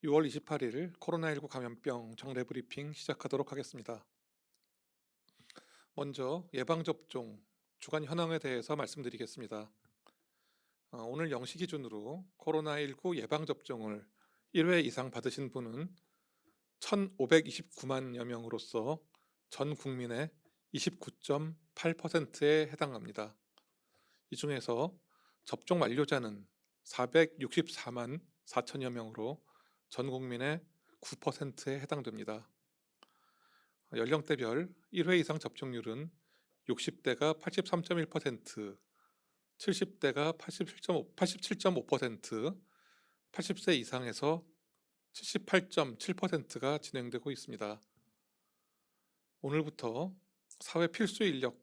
6월 28일 코로나19 감염병 정례 브리핑 시작하도록 하겠습니다. 먼저 예방접종 주간 현황에 대해서 말씀드리겠습니다. 오늘 0시 기준으로 코로나19 예방접종을 1회 이상 받으신 분은 1,529만여 명으로서 전 국민의 29.8%에 해당합니다. 이 중에서 접종 완료자는 464만 4천여 명으로 전 국민의 9%에 해당됩니다. 연령대별 1회 이상 접종률은 60대가 83.1%, 70대가 87.5%, 80세 이상에서 78.7%가 진행되고 있습니다. 오늘부터 사회 필수 인력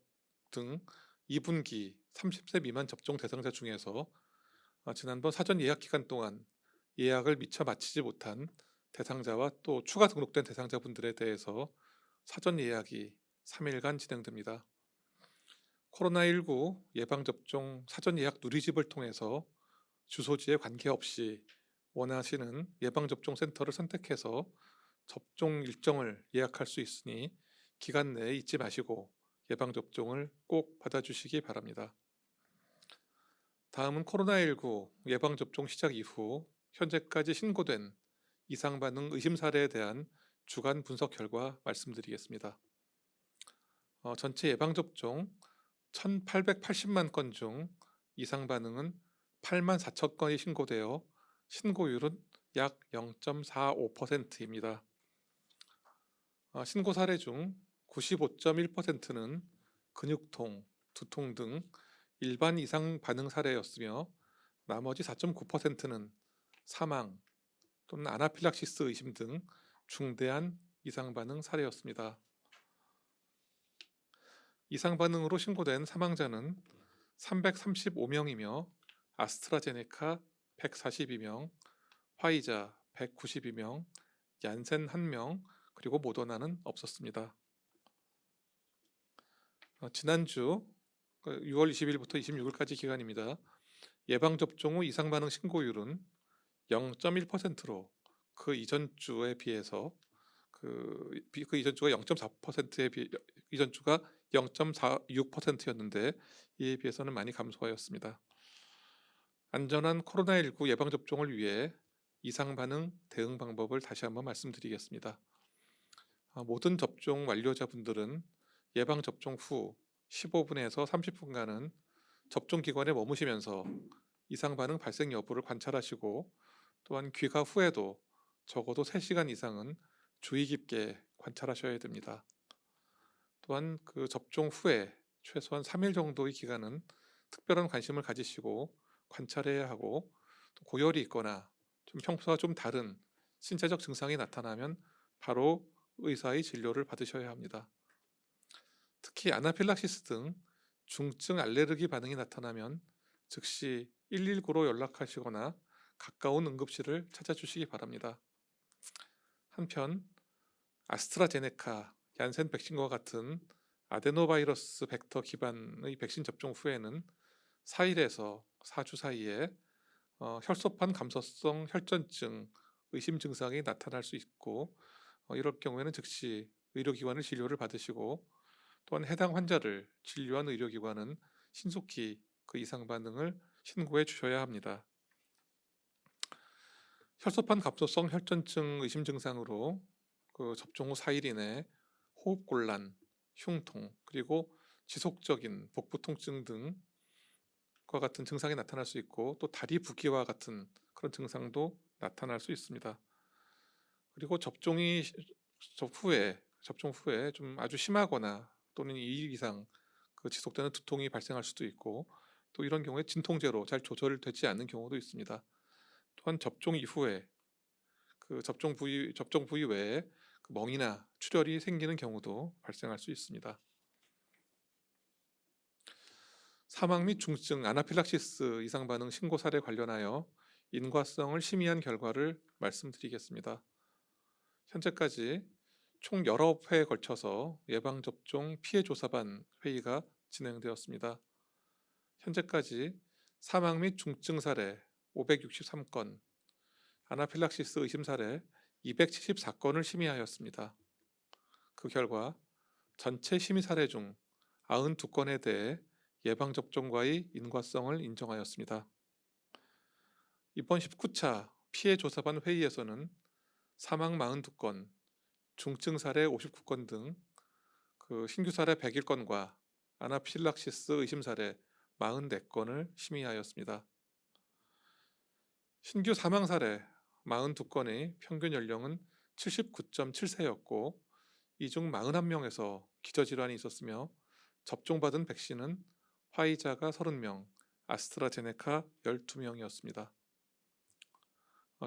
등 2분기 30세 미만 접종 대상자 중에서 지난번 사전 예약 기간 동안 예약을 미처 마치지 못한 대상자와 또 추가 등록된 대상자분들에 대해서 사전 예약이 3일간 진행됩니다. 코로나19 예방접종 사전 예약 누리집을 통해서 주소지에 관계없이 원하시는 예방접종 센터를 선택해서 접종 일정을 예약할 수 있으니 기간 내에 잊지 마시고 예방접종을 꼭 받아주시기 바랍니다. 다음은 코로나19 예방접종 시작 이후 현재까지 신고된 이상 반응 의심 사례에 대한 주간 분석 결과 말씀드리겠습니다. 전체 예방접종 1,880만 건 중 이상 반응은 8만 4천 건이 신고되어 신고율은 약 0.45%입니다. 신고 사례 중 95.1%는 근육통, 두통 등 일반 이상 반응 사례였으며 나머지 4.9%는 사망 또는 아나필락시스 의심 등 중대한 이상 반응 사례였습니다. 이상 반응으로 신고된 사망자는 335명이며 아스트라제네카 142명, 화이자 192명, 얀센 1명, 그리고 모더나는 없었습니다. 지난주 6월 20일부터 26일까지 기간입니다. 예방접종 후 이상 반응 신고율은 0.1%로 그 이전 주에 비해서 그 이전 주가 0.4%에 이전 주가 0.46%였는데 이에 비해서는 많이 감소하였습니다. 안전한 코로나19 예방접종을 위해 이상 반응 대응 방법을 다시 한번 말씀드리겠습니다. 모든 접종 완료자분들은 예방접종 후 15분에서 30분간은 접종기관에 머무시면서 이상 반응 발생 여부를 관찰하시고 또한 귀가 후에도 적어도 3시간 이상은 주의 깊게 관찰하셔야 됩니다. 또한 그 접종 후에 최소한 3일 정도의 기간은 특별한 관심을 가지시고 관찰해야 하고 고열이 있거나 좀 평소와 좀 다른 신체적 증상이 나타나면 바로 의사의 진료를 받으셔야 합니다. 특히 아나필락시스 등 중증 알레르기 반응이 나타나면 즉시 119로 연락하시거나 가까운 응급실을 찾아주시기 바랍니다. 한편 아스트라제네카, 얀센 백신과 같은 아데노바이러스 벡터 기반의 백신 접종 후에는 4일에서 4주 사이에 혈소판 감소성 혈전증 의심 증상이 나타날 수 있고 이럴 경우에는 즉시 의료기관의 진료를 받으시고 또한 해당 환자를 진료한 의료기관은 신속히 그 이상 반응을 신고해 주셔야 합니다. 혈소판 감소성 혈전증 의심 증상으로 그 접종 후 4일 이내 호흡곤란, 흉통, 그리고 지속적인 복부 통증 등과 같은 증상이 나타날 수 있고 또 다리 붓기와 같은 그런 증상도 나타날 수 있습니다. 그리고 접종 후에 좀 아주 심하거나 또는 2일 이상 그 지속되는 두통이 발생할 수도 있고 또 이런 경우에 진통제로 잘 조절되지 않는 경우도 있습니다. 또한 접종 이후에 그 접종 부위 외에 그 멍이나 출혈이 생기는 경우도 발생할 수 있습니다. 사망 및 중증 아나필락시스 이상 반응 신고 사례 관련하여 인과성을 심의한 결과를 말씀드리겠습니다. 현재까지 총 19회에 걸쳐서 예방접종 피해조사반 회의가 진행되었습니다. 현재까지 사망 및 중증 사례 563건, 아나필락시스 의심 사례 274건을 심의하였습니다. 그 결과 전체 심의 사례 중 92건에 대해 예방접종과의 인과성을 인정하였습니다. 이번 19차 피해조사반 회의에서는 사망 42건, 중증 사례 59건 등 신규 사례 101건과 아나필락시스 의심 사례 44건을 심의하였습니다. 신규 사망 사례 42건의 평균 연령은 79.7세였고 이 중 41명에서 기저질환이 있었으며 접종받은 백신은 화이자가 30명, 아스트라제네카 12명이었습니다.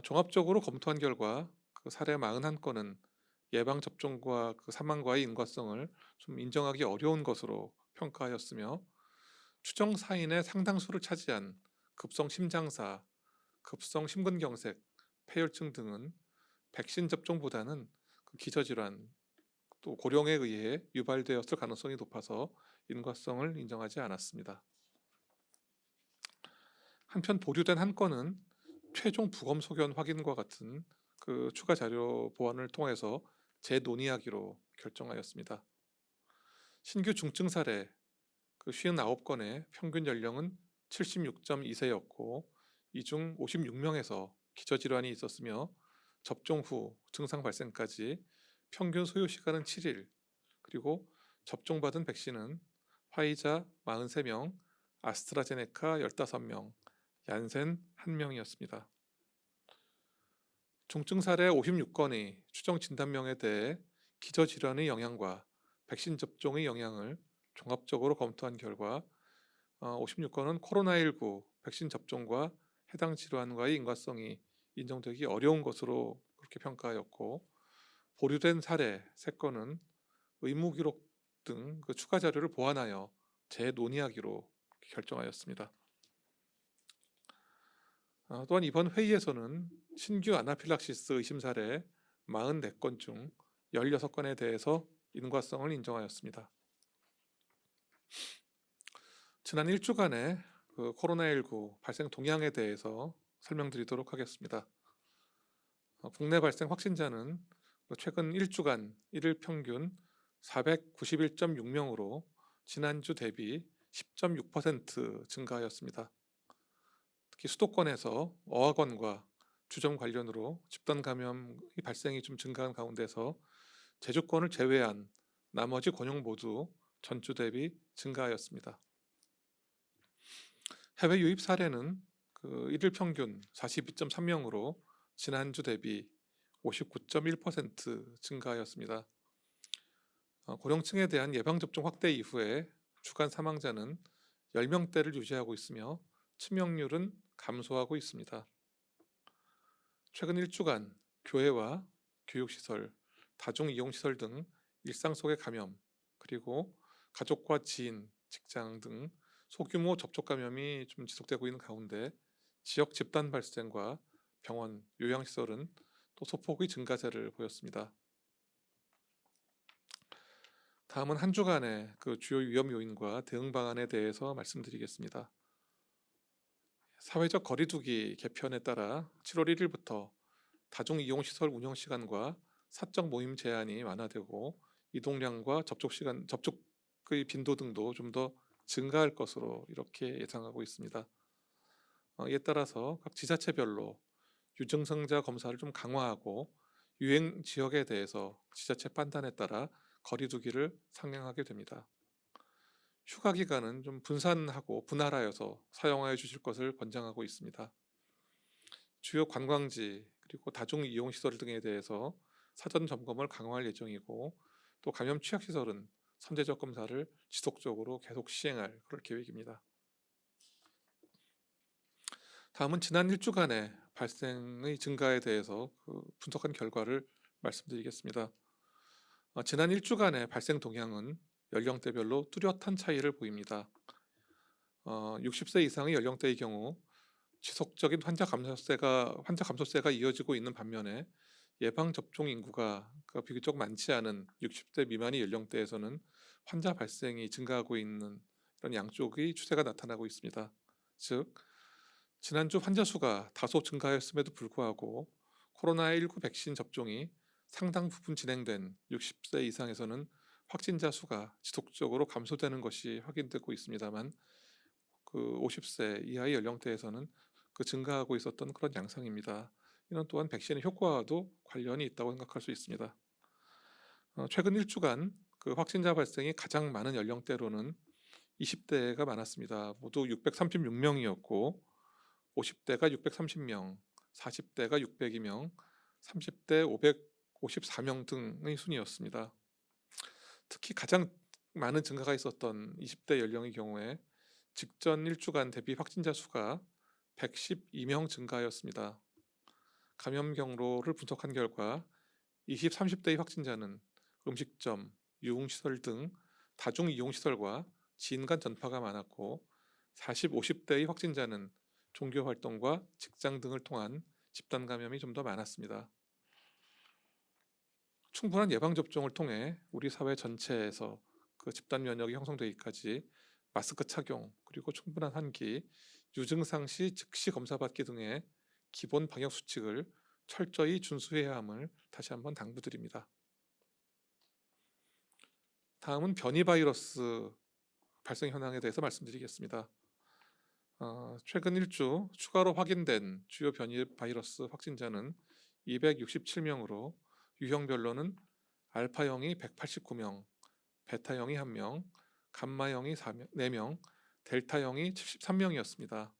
종합적으로 검토한 결과 사례 41건은 예방접종과 사망과의 인과성을 좀 인정하기 어려운 것으로 평가하였으며 추정 사인의 상당수를 차지한 급성 심장사, 급성 심근경색, 폐혈증 등은 백신 접종보다는 기저질환 또 고령에 의해 유발되었을 가능성이 높아서 인과성을 인정하지 않았습니다. 한편 보류된 한 건은 최종 부검 소견 확인과 같은 추가 자료 보완을 통해서 재논의하기로 결정하였습니다. 신규 중증 사례 59건의 평균 연령은 76.2세였고 이 중 56명에서 기저질환이 있었으며 접종 후 증상 발생까지 평균 소요 시간은 7일, 그리고 접종받은 백신은 화이자 43명, 아스트라제네카 15명, 얀센 1명이었습니다. 중증 사례 56건의 추정 진단명에 대해 기저질환의 영향과 백신 접종의 영향을 종합적으로 검토한 결과 56건은 코로나19 백신 접종과 해당 질환과의 인과성이 인정되기 어려운 것으로 그렇게 평가하였고 보류된 사례 3건은 의무 기록 등 추가 자료를 보완하여 재논의하기로 결정하였습니다. 또한 이번 회의에서는 신규 아나필락시스 의심 사례 44건 중 16건에 대해서 인과성을 인정하였습니다. 지난 1주간의 코로나19 발생 동향에 대해서 설명드리도록 하겠습니다. 국내 발생 확진자는 최근 1주간 1일 평균 491.6명으로 지난주 대비 10.6% 증가하였습니다. 특히 수도권에서 어학원과 주점 관련으로 집단 감염의 발생이 좀 증가한 가운데서 제주권을 제외한 나머지 권역 모두 전주 대비 증가하였습니다. 해외 유입 사례는 1일 평균 42.3명으로 지난주 대비 59.1% 증가하였습니다. 고령층에 대한 예방접종 확대 이후에 주간 사망자는 10명대를 유지하고 있으며 치명률은 감소하고 있습니다. 최근 1주간 교회와 교육시설, 다중이용시설 등 일상 속의 감염, 그리고 가족과 지인, 직장 등 소규모 접촉 감염이 좀 지속되고 있는 가운데 지역 집단 발생과 병원, 요양시설은 또 소폭의 증가세를 보였습니다. 다음은 한 주간의 주요 위험 요인과 대응 방안에 대해서 말씀드리겠습니다. 사회적 거리두기 개편에 따라 7월 1일부터 다중이용시설 운영시간과 사적 모임 제한이 완화되고 이동량과 접촉의 빈도 등도 좀 더 증가할 것으로 이렇게 예상하고 있습니다. 이에 따라서 각 지자체별로 유증상자 검사를 좀 강화하고 유행 지역에 대해서 지자체 판단에 따라 거리두기를 상향하게 됩니다. 휴가 기간은 좀 분산하고 분할하여서 사용하여 주실 것을 권장하고 있습니다. 주요 관광지 그리고 다중이용시설 등에 대해서 사전 점검을 강화할 예정이고 또 감염 취약시설은 선제적 검사를 지속적으로 계속 시행할 그럴 계획입니다. 다음은 지난 1주간의 발생의 증가에 대해서 분석한 결과를 말씀드리겠습니다. 지난 1주간의 발생 동향은 연령대별로 뚜렷한 차이를 보입니다. 60세 이상의 연령대의 경우 지속적인 환자 감소세가 이어지고 있는 반면에 예방 접종 인구가 비교적 많지 않은 60대 미만의 연령대에서는 환자 발생이 증가하고 있는 이런 양쪽의 추세가 나타나고 있습니다. 즉 지난주 환자 수가 다소 증가하였음에도 불구하고 코로나19 백신 접종이 상당 부분 진행된 60세 이상에서는 확진자 수가 지속적으로 감소되는 것이 확인되고 있습니다만, 그 50세 이하의 연령대에서는 그 증가하고 있었던 그런 양상입니다. 이는 또한 백신의 효과와도 관련이 있다고 생각할 수 있습니다. 최근 1주간 그 확진자 발생이 가장 많은 연령대로는 20대가 많았습니다. 모두 636명이었고 50대가 630명, 40대가 602명, 30대 554명 등의 순이었습니다. 특히 가장 많은 증가가 있었던 20대 연령의 경우에 직전 1주간 대비 확진자 수가 112명 증가하였습니다. 감염 경로를 분석한 결과 20, 30대의 확진자는 음식점, 유흥시설 등 다중이용시설과 지인 간 전파가 많았고, 40, 50대의 확진자는 종교활동과 직장 등을 통한 집단 감염이 좀 더 많았습니다. 충분한 예방접종을 통해 우리 사회 전체에서 그 집단 면역이 형성되기까지 마스크 착용, 그리고 충분한 환기, 유증상 시 즉시 검사받기 등의 기본 방역 수칙을 철저히 준수해야 함을 다시 한번 당부드립니다. 다음은 변이 바이러스 발생 현황에 대해서 말씀드리겠습니다. 최근 1주 추가로 확인된 주요 변이 바이러스 확진자는 267명으로 유형별로는 알파형이 189명, 베타형이 1명, 감마형이 4명, 델타형이 73명이었습니다.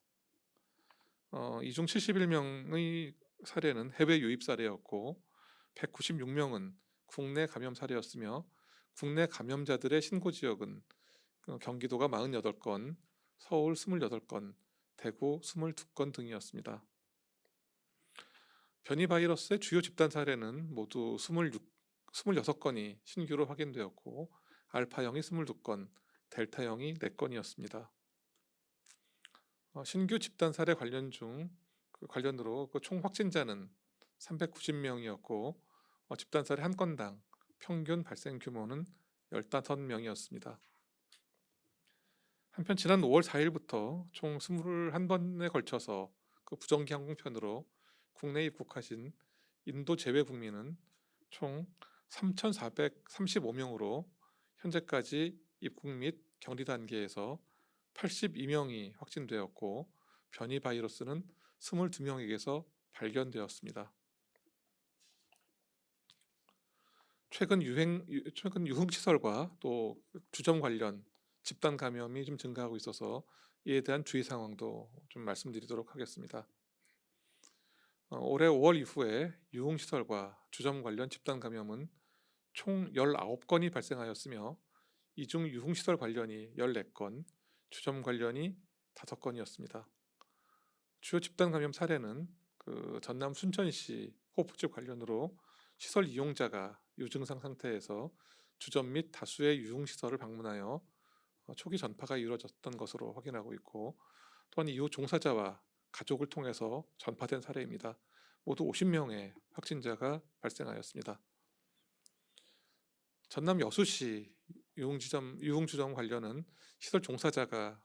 이 중 71명의 사례는 해외 유입 사례였고 196명은 국내 감염 사례였으며, 국내 감염자들의 신고 지역은 경기도가 48건, 서울 28건, 대구 22건 등이었습니다. 변이 바이러스의 주요 집단 사례는 모두 26건이 신규로 확인되었고, 알파형이 22건, 델타형이 4건이었습니다. 신규 집단 사례 관련으로 총 확진자는 390명이었고 집단 사례 한 건당 평균 발생 규모는 15명이었습니다. 한편 지난 5월 4일부터 총 21번에 걸쳐서 그 부정기 항공편으로 국내에 입국하신 인도 제외 국민은 총 3,435명으로 현재까지 입국 및 격리 단계에서 82명이 확진되었고, 변이 바이러스는 22명에게서 발견되었습니다. 최근 유흥시설과 또 주점 관련 집단 감염이 좀 증가하고 있어서 이에 대한 주의 상황도 좀 말씀드리도록 하겠습니다. 올해 5월 이후에 유흥시설과 주점 관련 집단 감염은 총 19건이 발생하였으며, 이 중 유흥시설 관련이 14건, 주점 관련이 5건이었습니다. 주요 집단 감염 사례는 그 전남 순천시 호프집 관련으로 시설 이용자가 유증상 상태에서 주점 및 다수의 유흥시설을 방문하여 초기 전파가 이루어졌던 것으로 확인하고 있고, 또한 이후 종사자와 가족을 통해서 전파된 사례입니다. 모두 50명의 확진자가 발생하였습니다. 전남 여수시 유흥주점 관련은 시설 종사자가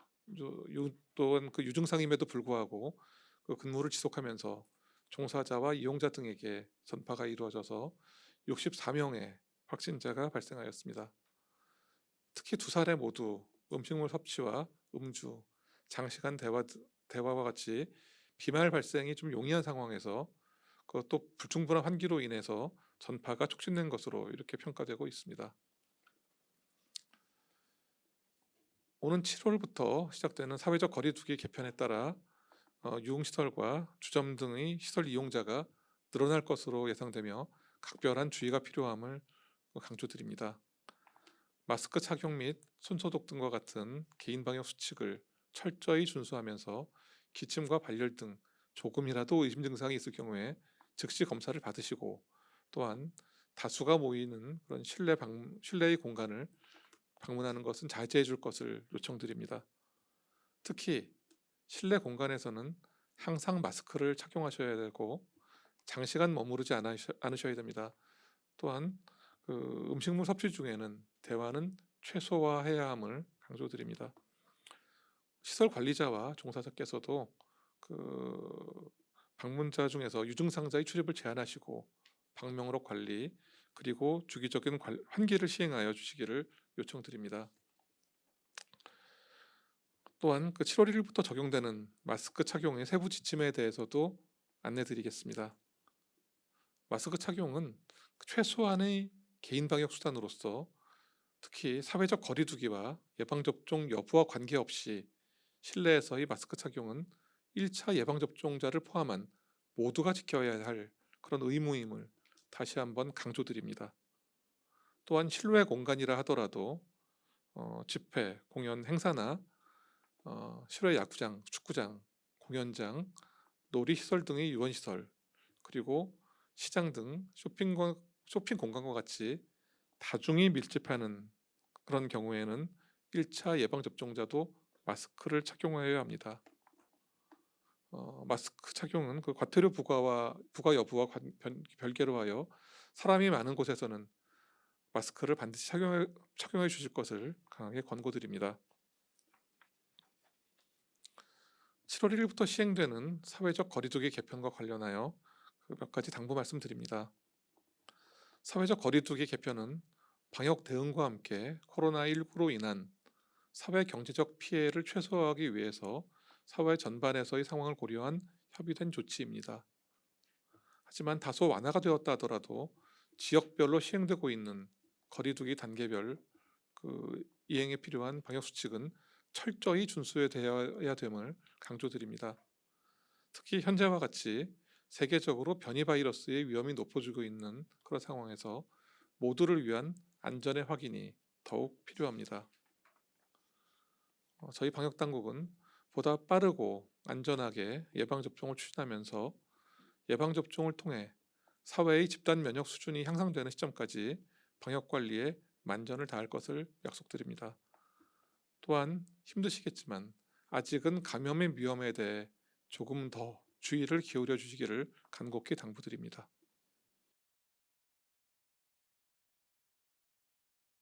또한 그 유증상임에도 불구하고 그 근무를 지속하면서 종사자와 이용자 등에게 전파가 이루어져서 64명의 확진자가 발생하였습니다. 특히 두 사례 모두 음식물 섭취와 음주, 장시간 대화와 같이 비말 발생이 좀 용이한 상황에서 그것도 불충분한 환기로 인해서 전파가 촉진된 것으로 이렇게 평가되고 있습니다. 오는 7월부터 시작되는 사회적 거리두기 개편에 따라 유흥시설과 주점 등의 시설 이용자가 늘어날 것으로 예상되며 각별한 주의가 필요함을 강조드립니다. 마스크 착용 및 손소독 등과 같은 개인 방역 수칙을 철저히 준수하면서 기침과 발열 등 조금이라도 의심 증상이 있을 경우에 즉시 검사를 받으시고, 또한 다수가 모이는 그런 실내의 공간을 방문하는 것은 자제해 줄 것을 요청드립니다. 특히 실내 공간에서는 항상 마스크를 착용하셔야 되고 장시간 머무르지 않으셔야 됩니다. 또한 그 음식물 섭취 중에는 대화는 최소화해야 함을 강조드립니다. 시설 관리자와 종사자께서도 그 방문자 중에서 유증상자의 출입을 제한하시고 방명록 관리 그리고 주기적인 환기를 시행하여 주시기를 요청드립니다. 또한 7월 1일부터 적용되는 마스크 착용의 세부 지침에 대해서도 안내드리겠습니다. 마스크 착용은 최소한의 개인 방역 수단으로서 특히 사회적 거리두기와 예방접종 여부와 관계없이 실내에서의 마스크 착용은 1차 예방접종자를 포함한 모두가 지켜야 할 그런 의무임을 다시 한번 강조드립니다. 또한 실외 공간이라 하더라도 집회, 공연, 행사나 실외 야구장, 축구장, 공연장, 놀이시설 등의 유원시설 그리고 시장 등 쇼핑 공간과 같이 다중이 밀집하는 그런 경우에는 1차 예방접종자도 마스크를 착용해야 합니다. 마스크 착용은 과태료 부과 여부와 별개로 하여 사람이 많은 곳에서는 마스크를 반드시 착용해 주실 것을 강하게 권고드립니다. 7월 1일부터 시행되는 사회적 거리두기 개편과 관련하여 몇 가지 당부 말씀드립니다. 사회적 거리두기 개편은 방역 대응과 함께 코로나19로 인한 사회 경제적 피해를 최소화하기 위해서 사회 전반에서의 상황을 고려한 협의된 조치입니다. 하지만 다소 완화가 되었다 하더라도 지역별로 시행되고 있는 거리두기 단계별 이행에 필요한 방역 수칙은 철저히 준수해야 됨을 강조드립니다. 특히 현재와 같이 세계적으로 변이 바이러스의 위험이 높아지고 있는 그런 상황에서 모두를 위한 안전의 확인이 더욱 필요합니다. 저희 방역당국은 보다 빠르고 안전하게 예방접종을 추진하면서 예방접종을 통해 사회의 집단 면역 수준이 향상되는 시점까지 방역관리에 만전을 다할 것을 약속드립니다. 또한 힘드시겠지만 아직은 감염의 위험에 대해 조금 더 주의를 기울여 주시기를 간곡히 당부드립니다.